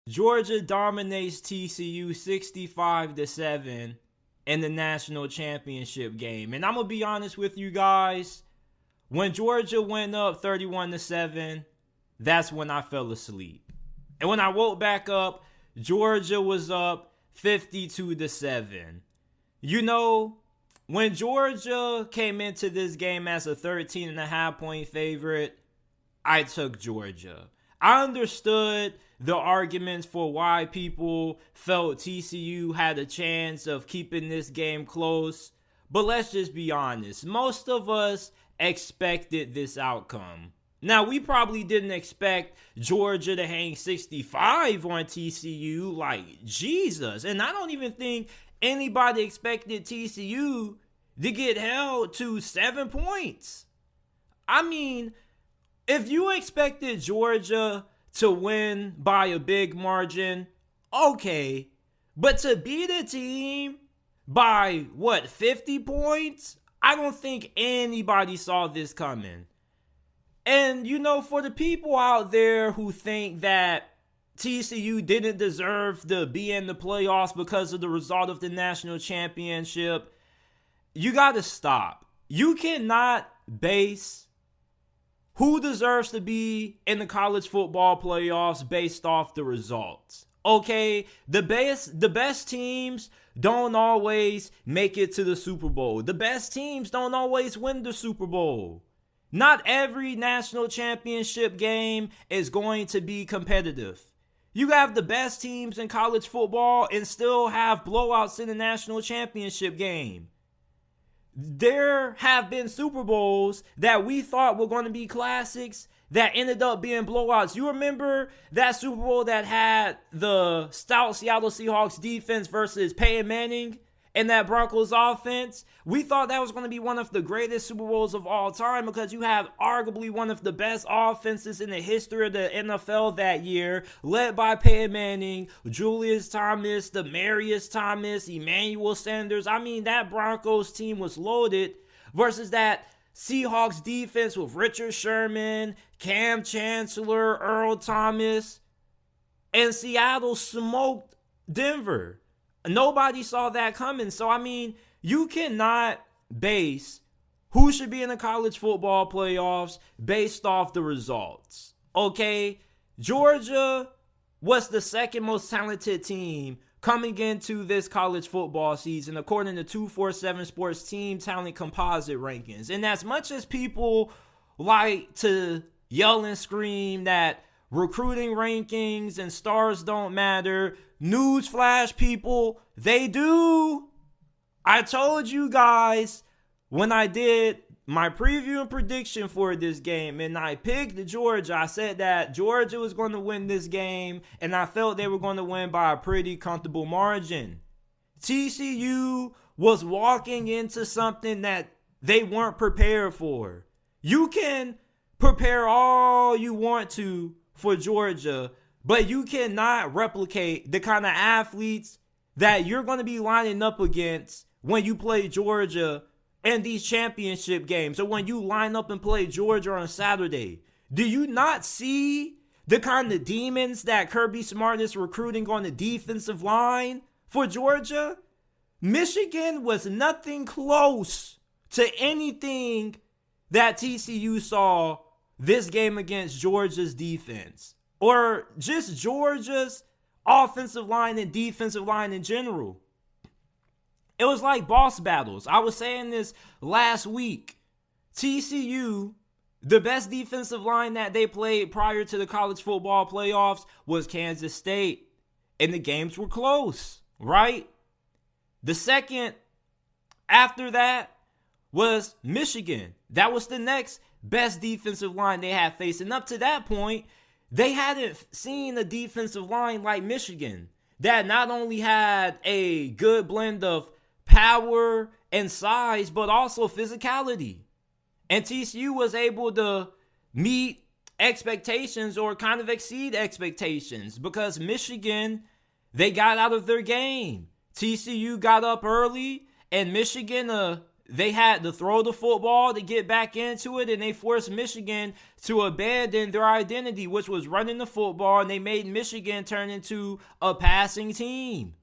Georgia dominates TCU 65-7 in the national championship game. And I'm going to be honest with you guys. When Georgia went up 31-7, that's when I fell asleep. And when I woke back up, Georgia was up 52-7. You know, when Georgia came into this game as a 13.5 point favorite, I took Georgia. I understood the arguments for why people felt TCU had a chance of keeping this game close. But let's just be honest. Most of us expected this outcome. Now, we probably didn't expect Georgia to hang 65 on TCU. Like, Jesus. And I don't even think anybody expected TCU to get held to 7 points. I mean, if you expected Georgia to win by a big margin, okay. But to beat a team by, 50 points? I don't think anybody saw this coming. And, you know, for the people out there who think that TCU didn't deserve to be in the playoffs because of the result of the national championship, you got to stop. You cannot base who deserves to be in the college football playoffs based off the results. Okay, the best teams don't always make it to the Super Bowl. The best teams don't always win the Super Bowl. Not every national championship game is going to be competitive. You have the best teams in college football and still have blowouts in the national championship game. There have been Super Bowls that we thought were going to be classics that ended up being blowouts. You remember that Super Bowl that had the stout Seattle Seahawks defense versus Peyton Manning and that Broncos offense? We thought that was going to be one of the greatest Super Bowls of all time because you have arguably one of the best offenses in the history of the NFL that year, led by Peyton Manning, Julius Thomas, Demaryius Thomas, Emmanuel Sanders. I mean, that Broncos team was loaded versus that Seahawks defense with Richard Sherman, Cam Chancellor, Earl Thomas, and Seattle smoked Denver. Nobody saw that coming. So, I mean, you cannot base who should be in the college football playoffs based off the results. Okay? Georgia was the second most talented team coming into this college football season, according to 247 Sports Team Talent Composite Rankings. And as much as people like to yell and scream that recruiting rankings and stars don't matter, newsflash, people, they do. I told you guys when I did my preview and prediction for this game and I picked Georgia, I said that Georgia was going to win this game and I felt they were going to win by a pretty comfortable margin. TCU was walking into something that they weren't prepared for. You can prepare all you want to for Georgia, but you cannot replicate the kind of athletes that you're going to be lining up against when you play Georgia in these championship games, or when you line up and play Georgia on Saturday. Do you not see the kind of demons that Kirby Smart is recruiting on the defensive line for Georgia? Michigan was nothing close to anything that TCU saw this game against Georgia's defense, or just Georgia's offensive line and defensive line in general. It was like boss battles. I was saying this last week. TCU, the best defensive line that they played prior to the college football playoffs was Kansas State. And the games were close, right? The second after that was Michigan. That was the next best defensive line they had faced. And up to that point, they hadn't seen a defensive line like Michigan that not only had a good blend of power and size, but also physicality. And TCU was able to meet expectations or kind of exceed expectations because Michigan, they got out of their game. TCU got up early and Michigan, they had to throw the football to get back into it, and they forced Michigan to abandon their identity, which was running the football, and they made Michigan turn into a passing team.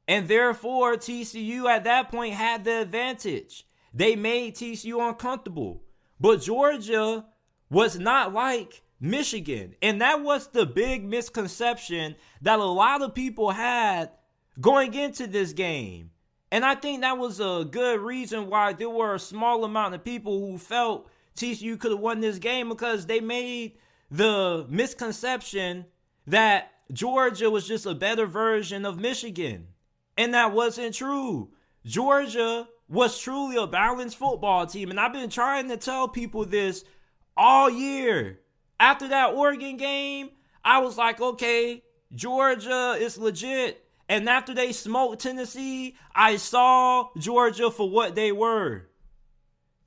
And therefore, TCU at that point had the advantage. They made TCU uncomfortable. But Georgia was not like Michigan. And that was the big misconception that a lot of people had going into this game. And I think that was a good reason why there were a small amount of people who felt TCU could have won this game, because they made the misconception that Georgia was just a better version of Michigan. And that wasn't true. Georgia was truly a balanced football team. And I've been trying to tell people this all year. After that Oregon game, I was like, okay, Georgia is legit. And after they smoked Tennessee, I saw Georgia for what they were.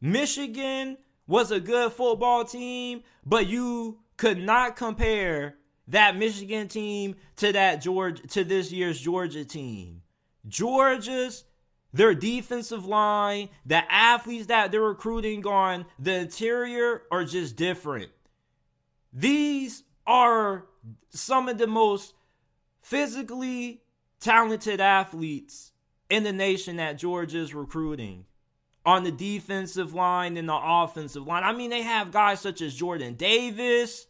Michigan was a good football team, but you could not compare that Michigan team to this year's Georgia team. Their defensive line, the athletes that they're recruiting on the interior are just different. These are some of the most physically talented athletes in the nation that Georgia is recruiting on the defensive line and the offensive line. I mean, they have guys such as Jordan Davis,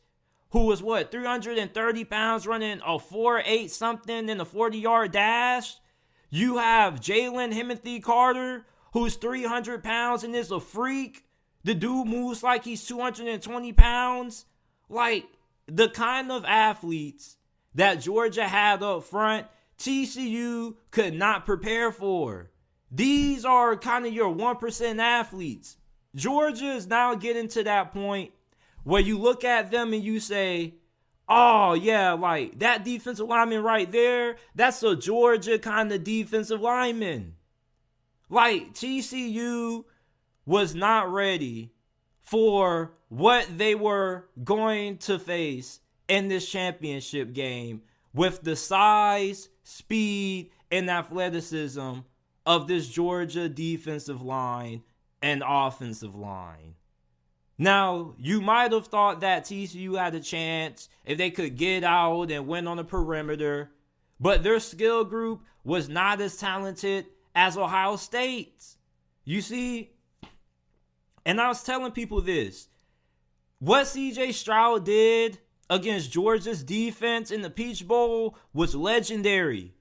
who was 330 pounds, running a 4.8 something in a 40-yard dash. You have Jalen Himothy Carter, who's 300 pounds and is a freak. The dude moves like he's 220 pounds. Like, the kind of athletes that Georgia had up front, TCU could not prepare for. These are kind of your 1% athletes. Georgia is now getting to that point where you look at them and you say, oh, yeah, like that defensive lineman right there, that's a Georgia kind of defensive lineman. Like, TCU was not ready for what they were going to face in this championship game with the size, speed, and athleticism of this Georgia defensive line and offensive line. Now, you might have thought that TCU had a chance if they could get out and win on the perimeter, but their skill group was not as talented as Ohio State's. You see, and I was telling people this, what CJ Stroud did against Georgia's defense in the Peach Bowl was legendary.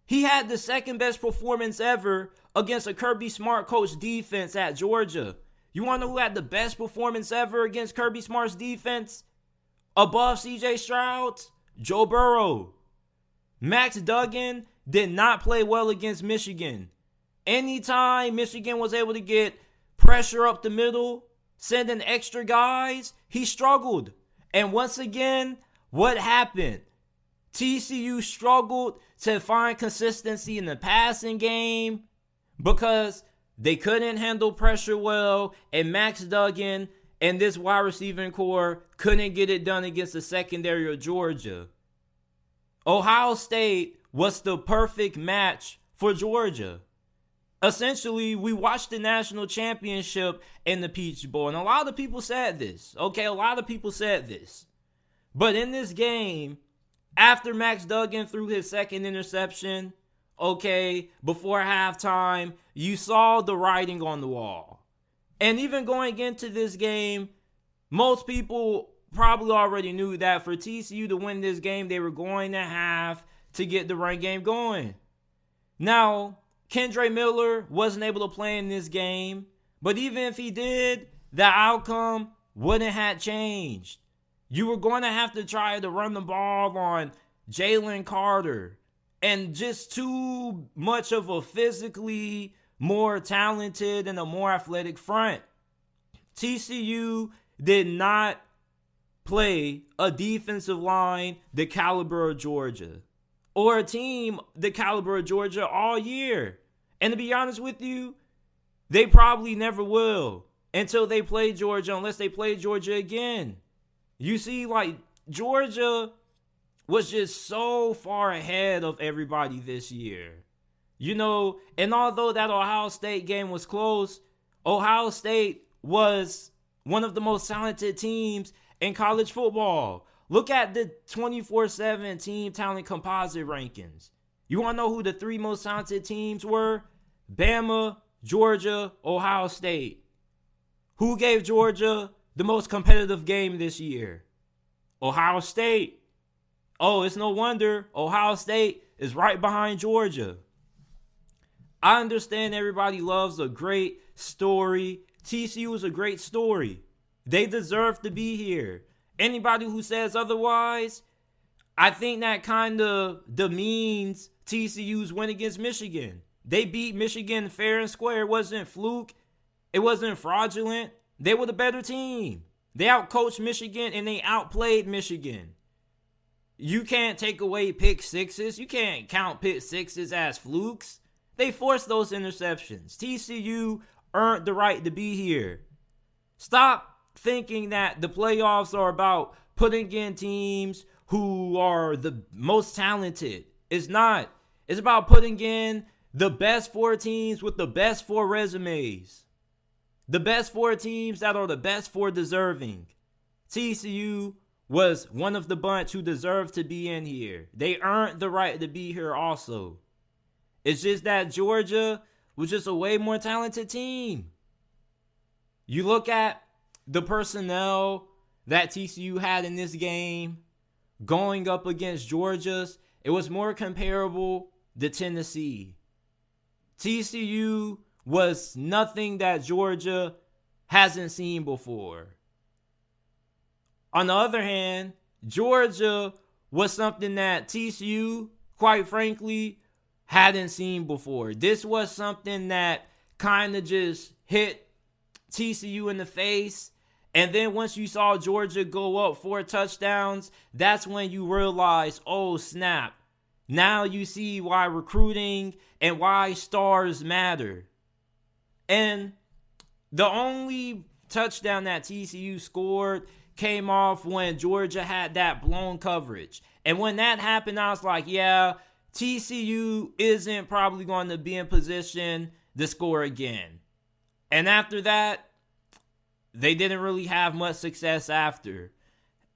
He had the second best performance ever against a Kirby Smart coach defense at Georgia. You want to know who had the best performance ever against Kirby Smart's defense above CJ Stroud's? Joe Burrow. Max Duggan did not play well against Michigan. Anytime Michigan was able to get pressure up the middle, sending extra guys, he struggled. And once again, what happened? TCU struggled to find consistency in the passing game because they couldn't handle pressure well, and Max Duggan and this wide receiving core couldn't get it done against the secondary of Georgia. Ohio State was the perfect match for Georgia. Essentially, we watched the national championship in the Peach Bowl, and a lot of people said this. Okay, a lot of people said this. But in this game, after Max Duggan threw his second interception, okay, before halftime, you saw the writing on the wall. And even going into this game, most people probably already knew that for TCU to win this game, they were going to have to get the run game going. Now, Kendre Miller wasn't able to play in this game, but even if he did, the outcome wouldn't have changed. You were going to have to try to run the ball on Jalen Carter, and just too much of a physically more talented and a more athletic front. TCU did not play a defensive line the caliber of Georgia, or a team the caliber of Georgia all year. And to be honest with you, they probably never will until they play Georgia, unless they play Georgia again. You see, like, Georgia was just so far ahead of everybody this year. And although that Ohio State game was close, Ohio State was one of the most talented teams in college football. Look at the 24/7 team talent composite rankings. You want to know who the three most talented teams were? Bama, Georgia, Ohio State. Who gave Georgia the most competitive game this year? Ohio State. Oh, it's no wonder Ohio State is right behind Georgia. I understand everybody loves a great story. TCU is a great story. They deserve to be here. Anybody who says otherwise, I think that kind of demeans TCU's win against Michigan. They beat Michigan fair and square. It wasn't fluke. It wasn't fraudulent. They were the better team. They outcoached Michigan and they outplayed Michigan. You can't take away pick sixes. You can't count pick sixes as flukes. They forced those interceptions. TCU earned the right to be here. Stop thinking that the playoffs are about putting in teams who are the most talented. It's not. It's about putting in the best four teams with the best four resumes. The best four teams that are the best four deserving. TCU was one of the bunch who deserved to be in here. They earned the right to be here also. It's just that Georgia was just a way more talented team. You look at the personnel that TCU had in this game going up against Georgia's, it was more comparable to Tennessee. TCU was nothing that Georgia hasn't seen before. On the other hand, Georgia was something that TCU, quite frankly, hadn't seen before. This was something that kind of just hit TCU in the face. And then once you saw Georgia go up 4 touchdowns, that's when you realize, oh snap. Now you see why recruiting and why stars matter. And the only touchdown that TCU scored came off when Georgia had that blown coverage. And when that happened, I was like, yeah, TCU isn't probably going to be in position to score again. And after that, they didn't really have much success after.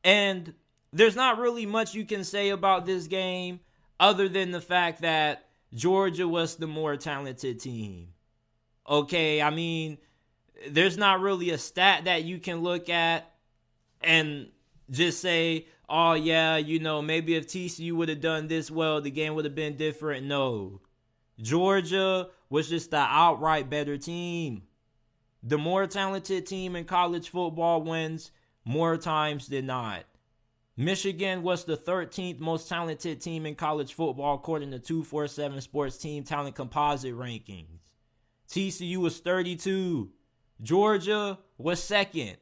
And there's not really much you can say about this game other than the fact that Georgia was the more talented team. Okay, I mean, there's not really a stat that you can look at and just say, oh yeah, maybe if TCU would have done this well, the game would have been different. No. Georgia was just the outright better team. The more talented team in college football wins more times than not. Michigan was the 13th most talented team in college football according to 247 Sports Team Talent Composite Rankings. TCU was 32. Georgia was second.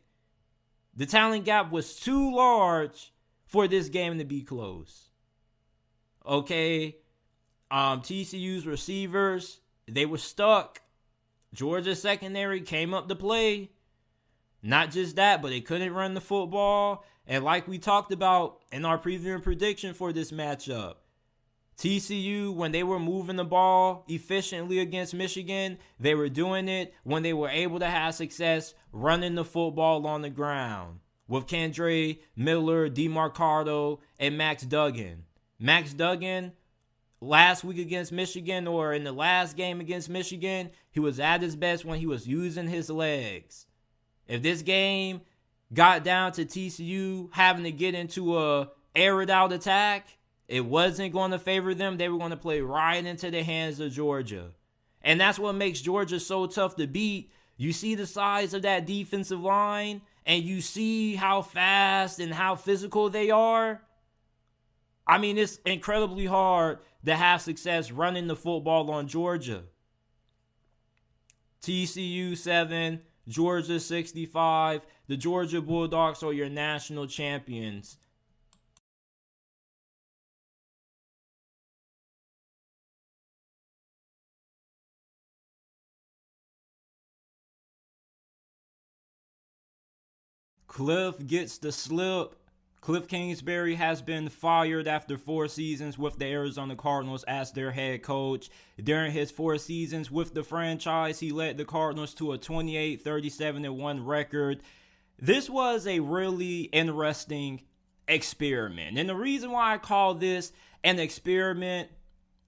The talent gap was too large for this game to be close. Okay, TCU's receivers, they were stuck. Georgia's secondary came up to play. Not just that, but they couldn't run the football. And like we talked about in our preview and prediction for this matchup, TCU, when they were moving the ball efficiently against Michigan, they were doing it when they were able to have success running the football on the ground with Kendre Miller, DeMarcado, and Max Duggan. Max Duggan, last week against Michigan, or in the last game against Michigan, he was at his best when he was using his legs. If this game got down to TCU having to get into a air it out attack, it wasn't going to favor them. They were going to play right into the hands of Georgia. And that's what makes Georgia so tough to beat. You see the size of that defensive line, and you see how fast and how physical they are. I mean, it's incredibly hard to have success running the football on Georgia. TCU 7, Georgia 65. The Georgia Bulldogs are your national champions. Kliff gets the slip. Kliff Kingsbury has been fired after 4 seasons with the Arizona Cardinals as their head coach. During his 4 seasons with the franchise, he led the Cardinals to a 28-37-1 record. This was a really interesting experiment. And the reason why I call this an experiment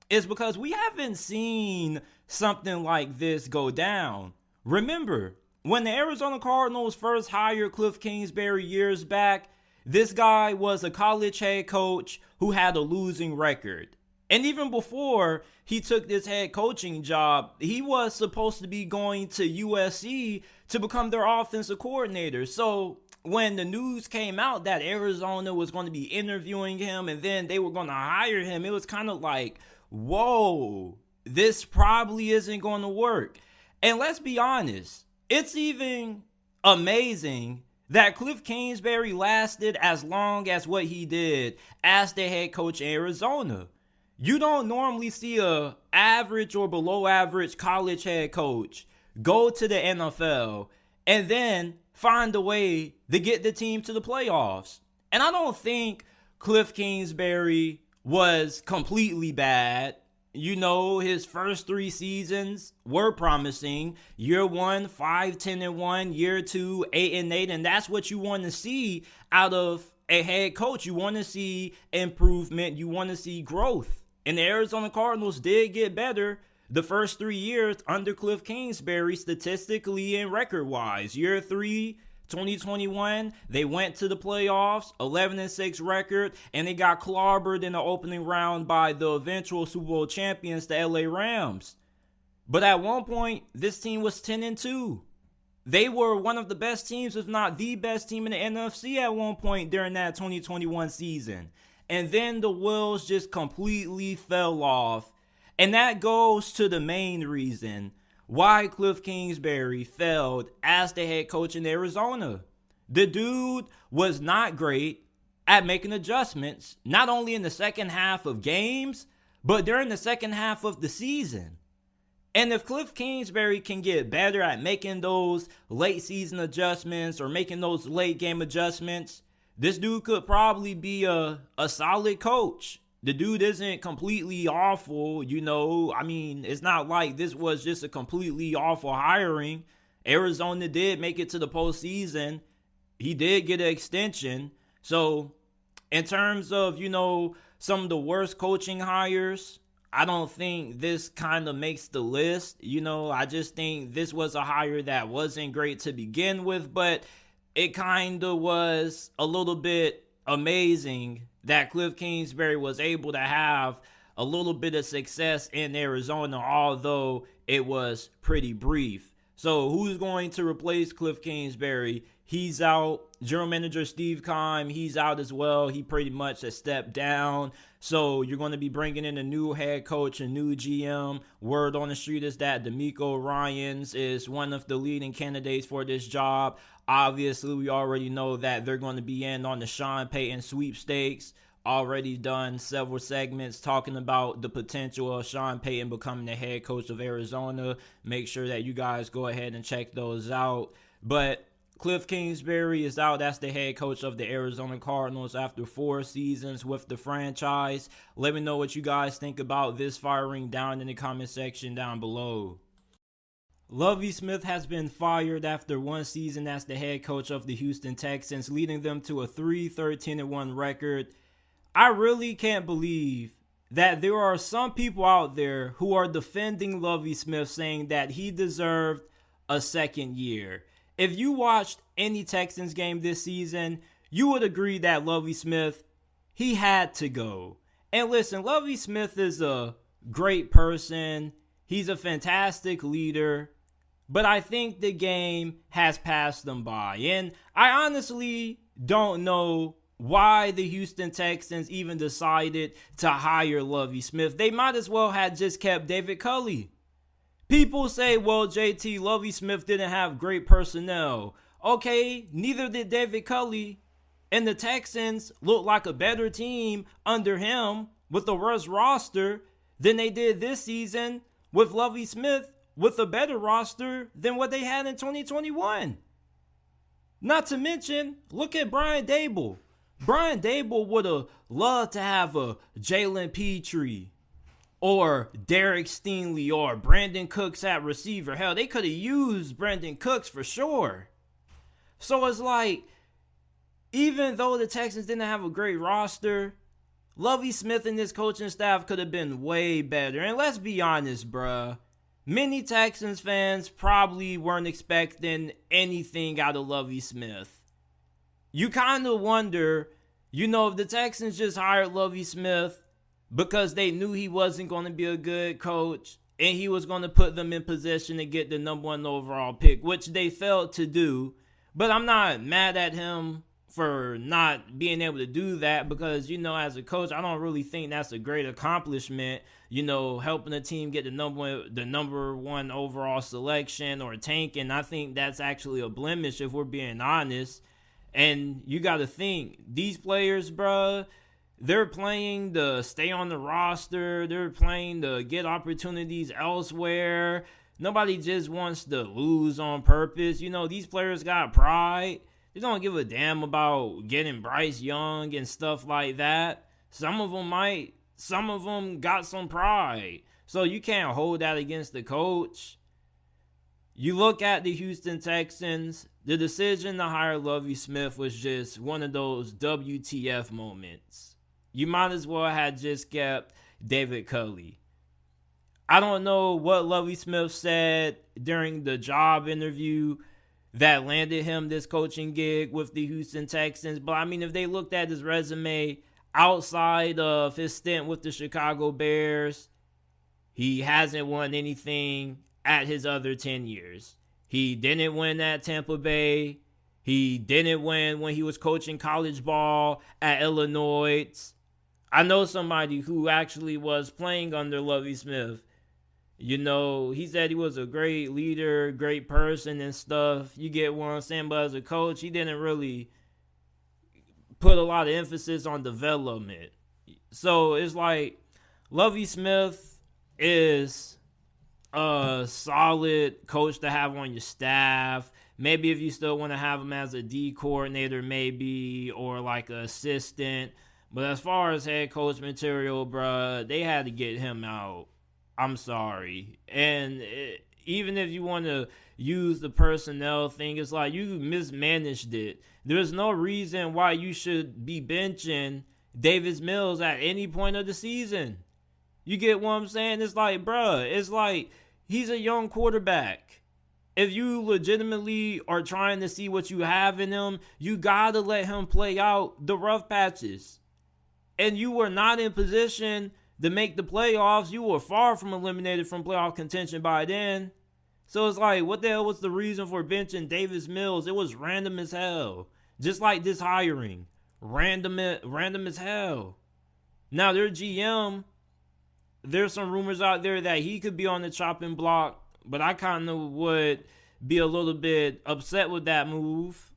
is because we haven't seen something like this go down. Remember, when the Arizona Cardinals first hired Kliff Kingsbury years back, this guy was a college head coach who had a losing record. And even before he took this head coaching job, he was supposed to be going to USC to become their offensive coordinator. So when the news came out that Arizona was going to be interviewing him and then they were going to hire him, it was kind of like, whoa, this probably isn't going to work. And let's be honest, it's even amazing that Kliff Kingsbury lasted as long as what he did as the head coach in Arizona. You don't normally see a average or below average college head coach go to the NFL and then find a way to get the team to the playoffs. And I don't think Kliff Kingsbury was completely bad. You know, his first 3 seasons were promising. Year 1, 5-10-1. Year 2, 8-8. And that's what you want to see out of a head coach. You want to see improvement. You want to see growth. And the Arizona Cardinals did get better the first 3 years under Kliff Kingsbury, statistically and record-wise. Year 3, 2021, they went to the playoffs, 11-6 record, and they got clobbered in the opening round by the eventual Super Bowl champions, the LA Rams. But at one point, this team was 10-2. They were one of the best teams, if not the best team in the NFC at one point during that 2021 season. And then the wheels just completely fell off. And that goes to the main reason why Kliff Kingsbury failed as the head coach in Arizona. The dude was not great at making adjustments, not only in the second half of games, but during the second half of the season. And if Kliff Kingsbury can get better at making those late season adjustments or making those late game adjustments, this dude could probably be a solid coach. The dude isn't completely awful, you know. I mean, it's not like this was just a completely awful hiring. Arizona did make it to the postseason. He did get an extension. So, in terms of, you know, some of the worst coaching hires, I don't think this kind of makes the list. You know, I just think this was a hire that wasn't great to begin with, but it kind of was a little bit amazing that Kliff Kingsbury was able to have a little bit of success in Arizona, although it was pretty brief. So who's going to replace Kliff Kingsbury? He's out. General manager Steve Keim, he's out as well. He pretty much has stepped down. So you're going to be bringing in a new head coach, a new GM. Word on the street is that DeMeco Ryans is one of the leading candidates for this job. Obviously, we already know that they're going to be in on the Sean Payton sweepstakes. Already done several segments talking about the potential of Sean Payton becoming the head coach of Arizona. Make sure that you guys go ahead and check those out. But Kliff Kingsbury is out as the head coach of the Arizona Cardinals after 4 seasons with the franchise. Let me know what you guys think about this firing down in the comment section down below. Lovie Smith has been fired after 1 season as the head coach of the Houston Texans, leading them to a 3-13-1 record. I really can't believe that there are some people out there who are defending Lovie Smith, saying that he deserved a second year. If you watched any Texans game this season, you would agree that Lovie Smith, he had to go. And listen, Lovie Smith is a great person. He's a fantastic leader. But I think the game has passed them by. And I honestly don't know why the Houston Texans even decided to hire Lovie Smith. They might as well have just kept David Culley. People say, well, JT, Lovie Smith didn't have great personnel. Okay, neither did David Culley. And the Texans look like a better team under him with a worse roster than they did this season with Lovie Smith with a better roster than what they had in 2021. Not to mention, look at Brian Dable. Brian Dable would have loved to have a Jalen Petrie or Derek Stingley or Brandon Cooks at receiver. Hell, they could have used Brandon Cooks for sure. So it's like, even though the Texans didn't have a great roster, Lovie Smith and his coaching staff could have been way better. And let's be honest, bruh. Many Texans fans probably weren't expecting anything out of Lovie Smith. You kind of wonder, if the Texans just hired Lovie Smith because they knew he wasn't going to be a good coach and he was going to put them in position to get the number 1 overall pick, which they failed to do. But I'm not mad at him for not being able to do that because, as a coach, I don't really think that's a great accomplishment, helping a team get the number 1 overall selection or tanking. I think that's actually a blemish if we're being honest. And you got to think, these players, bruh, they're playing to stay on the roster. They're playing to get opportunities elsewhere. Nobody just wants to lose on purpose. These players got pride. They don't give a damn about getting Bryce Young and stuff like that. Some of them got some pride. So you can't hold that against the coach. You look at the Houston Texans, the decision to hire Lovie Smith was just one of those WTF moments. You might as well have just kept David Culley. I don't know what Lovie Smith said during the job interview that landed him this coaching gig with the Houston Texans. But, if they looked at his resume outside of his stint with the Chicago Bears, he hasn't won anything at his other 10 years. He didn't win at Tampa Bay. He didn't win when he was coaching college ball at Illinois. I know somebody who actually was playing under Lovie Smith. He said he was a great leader, great person and stuff. You get what I'm saying? But as a coach, he didn't really put a lot of emphasis on development. So it's like Lovie Smith is a solid coach to have on your staff. Maybe if you still want to have him as a D coordinator, maybe, or like an assistant. But as far as head coach material, bruh, they had to get him out. I'm sorry. And even if you want to use the personnel thing, it's like you mismanaged it. There's no reason why you should be benching Davis Mills at any point of the season. You get what I'm saying? It's like, bruh, it's like he's a young quarterback. If you legitimately are trying to see what you have in him, you got to let him play out the rough patches. And you were not in position to make the playoffs. You were far from eliminated from playoff contention by then. So it's like, what the hell was the reason for benching Davis Mills? It was random as hell. Just like this hiring. Random as hell. Now, their GM, there's some rumors out there that he could be on the chopping block, but I kind of would be a little bit upset with that move.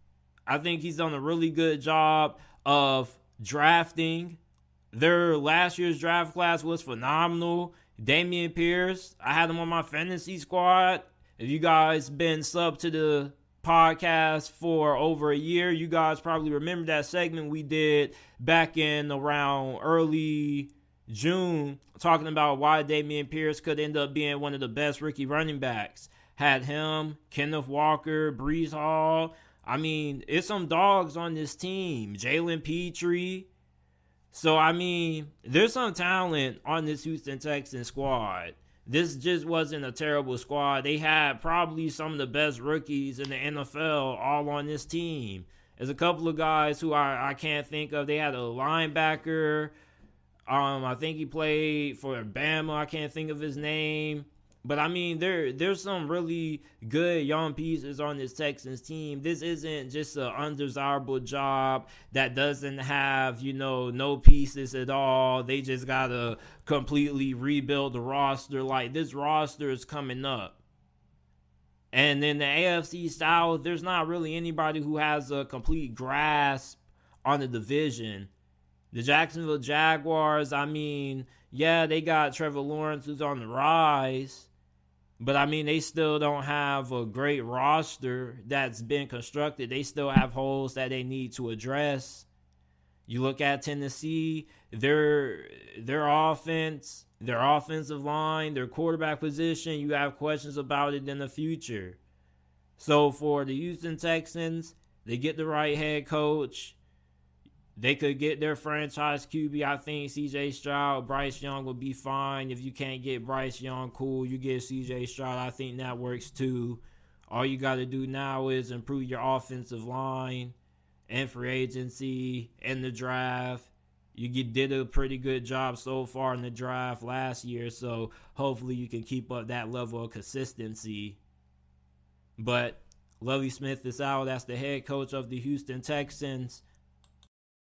I think he's done a really good job of drafting. Their last year's draft class was phenomenal. Dameon Pierce, I had him on my fantasy squad. If you guys been sub to the podcast for over a year, you guys probably remember that segment we did back in around early June, talking about why Dameon Pierce could end up being one of the best rookie running backs. Had him, Kenneth Walker, Breece Hall. It's some dogs on this team. Jalen Petrie. So, there's some talent on this Houston Texans squad. This just wasn't a terrible squad. They had probably some of the best rookies in the NFL all on this team. There's a couple of guys who I can't think of. They had a linebacker. I think he played for Bama. I can't think of his name. But, there's some really good young pieces on this Texans team. This isn't just an undesirable job that doesn't have, no pieces at all. They just got to completely rebuild the roster. Like, this roster is coming up. And in the AFC South, there's not really anybody who has a complete grasp on the division. The Jacksonville Jaguars, they got Trevor Lawrence who's on the rise. But, they still don't have a great roster that's been constructed. They still have holes that they need to address. You look at Tennessee, their offense, their offensive line, their quarterback position, you have questions about it in the future. So for the Houston Texans, they get the right head coach. They could get their franchise QB. I think CJ Stroud, Bryce Young will be fine. If you can't get Bryce Young, cool. You get CJ Stroud. I think that works too. All you got to do now is improve your offensive line and free agency and the draft. You did a pretty good job so far in the draft last year, so hopefully you can keep up that level of consistency. But Lovie Smith is out as the head coach of the Houston Texans.